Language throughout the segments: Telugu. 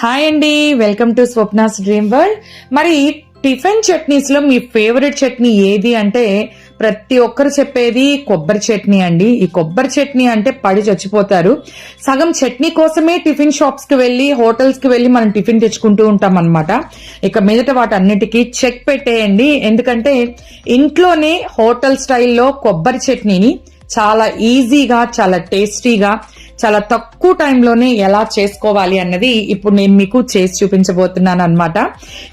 హాయ్ అండి, welcome to Swapna's dream world. మరి టిఫిన్ చట్నీస్ లో మీ ఫేవరెట్ చట్నీ ఏది అంటే ప్రతి ఒక్కరు చెప్పేది కొబ్బరి చట్నీ అండి. ఈ కొబ్బరి చట్నీ అంటే పడి చచ్చిపోతారు. సగం చట్నీ కోసమే టిఫిన్ షాప్స్ కి వెళ్లి హోటల్స్ కి వెళ్లి మనం టిఫిన్ తెచ్చుకుంటూ ఉంటాం అనమాట. ఇక మీదట వాటన్నిటికీ చెక్ పెట్టేయండి. ఎందుకంటే ఇంట్లోనే హోటల్ స్టైల్లో కొబ్బరి చట్నీని చాలా ఈజీగా, చాలా టేస్టీగా, చాలా తక్కువ టైంలోనే ఎలా చేసుకోవాలి అన్నది ఇప్పుడు నేను మీకు చేసి చూపించబోతున్నాను అనమాట.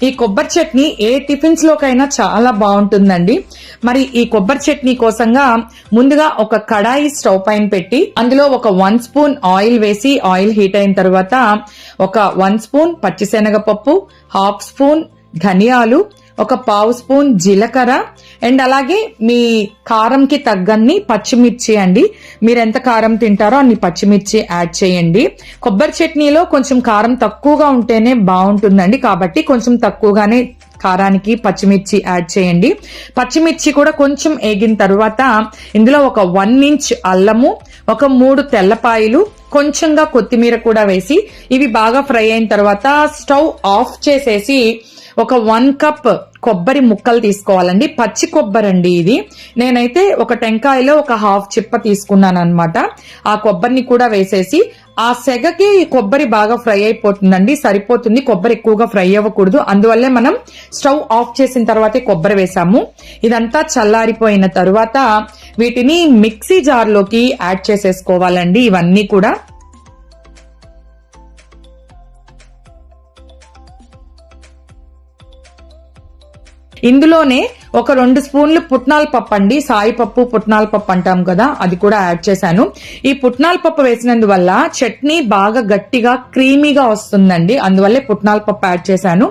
ఈ కొబ్బరి చట్నీ ఏ టిఫిన్స్ లోకైనా చాలా బాగుంటుందండి. మరి ఈ కొబ్బరి చట్నీ కోసంగా ముందుగా ఒక కడాయి స్టవ్ పైన పెట్టి అందులో ఒక 1 స్పూన్ ఆయిల్ వేసి, ఆయిల్ హీట్ అయిన తర్వాత ఒక 1 స్పూన్ పచ్చిశనగపప్పు, 1/2 స్పూన్ ధనియాలు, ఒక 1/2 స్పూన్ జీలకర్ర అండ్ అలాగే మీ కారంకి తగ్గన్ని పచ్చిమిర్చి అండి. మీరు ఎంత కారం తింటారో అన్ని పచ్చిమిర్చి యాడ్ చేయండి. కొబ్బరి చట్నీలో కొంచెం కారం తక్కువగా ఉంటేనే బాగుంటుందండి, కాబట్టి కొంచెం తక్కువగానే కారానికి పచ్చిమిర్చి యాడ్ చేయండి. పచ్చిమిర్చి కూడా కొంచెం ఏగిన తర్వాత ఇందులో ఒక 1 ఇంచ్ అల్లము, ఒక 3 తెల్లపాయలు, కొంచెంగా కొత్తిమీర కూడా వేసి ఇవి బాగా ఫ్రై అయిన తర్వాత స్టవ్ ఆఫ్ చేసేసి ఒక 1 కప్ కొబ్బరి ముక్కలు తీసుకోవాలండి. పచ్చి కొబ్బరి అండి ఇది. నేనైతే ఒక టెంకాయలో ఒక 1/2 చిప్ప తీసుకున్నాను అనమాట. ఆ కొబ్బరిని కూడా వేసేసి ఆ సెగకి కొబ్బరి బాగా ఫ్రై అయిపోతుందండి, సరిపోతుంది. కొబ్బరి ఎక్కువగా ఫ్రై అవ్వకూడదు, అందువల్లే మనం స్టవ్ ఆఫ్ చేసిన తర్వాతే కొబ్బరి వేసాము. ఇదంతా చల్లారిపోయిన తర్వాత వీటిని మిక్సీ జార్లోకి యాడ్ చేసేసుకోవాలండి. ఇవన్నీ కూడా ఇందులోనే ఒక 2 స్పూన్లు పుట్నాల పప్పు అండి, సాయిపప్పు పుట్నాల పప్పు అంటాం కదా, అది కూడా యాడ్ చేశాను. ఈ పుట్నాల పప్పు వేసినందువల్ల చట్నీ బాగా గట్టిగా క్రీమీగా వస్తుందండి, అందువల్లే పుట్నాల పప్పు యాడ్ చేశాను.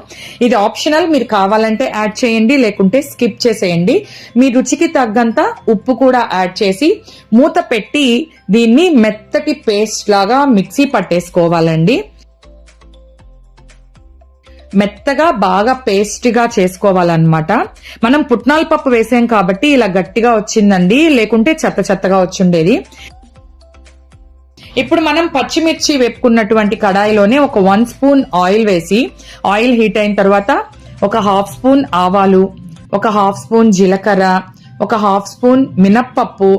ఇది ఆప్షనల్, మీరు కావాలంటే యాడ్ చేయండి, లేకుంటే స్కిప్ చేసేయండి. మీ రుచికి తగ్గంత ఉప్పు కూడా యాడ్ చేసి మూత పెట్టి దీన్ని మెత్తటి పేస్ట్ లాగా మిక్సీ పట్టేసుకోవాలండి. మెత్తగా బాగా పేస్ట్గా చేసుకోవాలన్నమాట. మనం పుట్నాల పప్పు వేసాం కాబట్టి ఇలా గట్టిగా వచ్చిందండి, లేకుంటే చెత్త చెత్తగా వచ్చిండేది. ఇప్పుడు మనం పచ్చిమిర్చి వేపుకున్నటువంటి కడాయిలోనే ఒక 1 స్పూన్ ఆయిల్ వేసి, ఆయిల్ హీట్ అయిన తర్వాత ఒక 1/2 స్పూన్ ఆవాలు, ఒక 1/2 స్పూన్ జీలకర్ర, ఒక 1/2 స్పూన్ మినప్పప్పు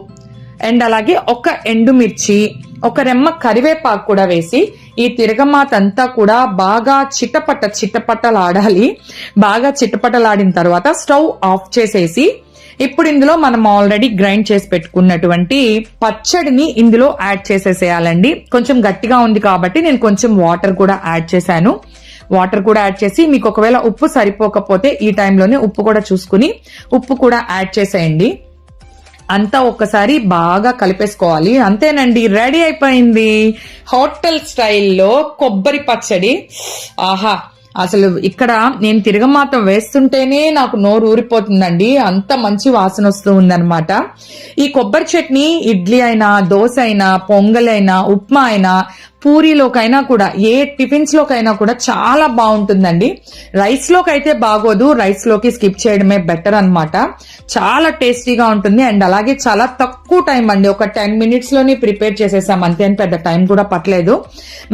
అండ్ అలాగే ఒక ఎండుమిర్చి, ఒక రెమ్మ కరివేపాకు కూడా వేసి ఈ తిరగమాతంతా కూడా బాగా చిట్టపట్టలాడాలి. బాగా చిట్టపట్టలాడిన తర్వాత స్టవ్ ఆఫ్ చేసేసి ఇప్పుడు ఇందులో మనం ఆల్రెడీ గ్రైండ్ చేసి పెట్టుకున్నటువంటి పచ్చడిని ఇందులో యాడ్ చేసేసేయాలండి. కొంచెం గట్టిగా ఉంది కాబట్టి నేను కొంచెం వాటర్ కూడా యాడ్ చేశాను. వాటర్ కూడా యాడ్ చేసి మీకు ఒకవేళ ఉప్పు సరిపోకపోతే ఈ టైంలోనే ఉప్పు కూడా చూసుకుని ఉప్పు కూడా యాడ్ చేసేయండి. అంతా ఒక్కసారి బాగా కలిపేసుకోవాలి. అంతేనండి, రెడీ అయిపోయింది హోటల్ స్టైల్లో కొబ్బరి పచ్చడి. ఆహా, అసలు ఇక్కడ నేను తిరగమాతం వేస్తుంటేనే నాకు నోరు ఊరిపోతుందండి, అంత మంచి వాసన వస్తూ ఉందన్నమాట. ఈ కొబ్బరి చట్నీ ఇడ్లీ అయినా, దోశ అయినా, పొంగల్ అయినా, ఉప్మా అయినా, పూరీలోకైనా కూడా, ఏ టిఫిన్స్ లోకైనా కూడా చాలా బాగుంటుందండి. రైస్ లోకి అయితే బాగోదు, రైస్ లోకి స్కిప్ చేయడమే బెటర్ అన్నమాట. చాలా టేస్టీగా ఉంటుంది అండ్ అలాగే చాలా తక్కువ టైం అండి, ఒక 10 మినిట్స్ లోనే ప్రిపేర్ చేసేసాం, అంతే, పెద్ద టైం కూడా పట్టలేదు.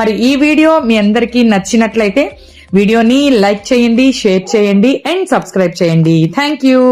మరి ఈ వీడియో మీ అందరికీ నచ్చినట్లయితే వీడియోని లైక్ చేయండి, షేర్ చేయండి అండ్ సబ్స్క్రైబ్ చేయండి. Thank you.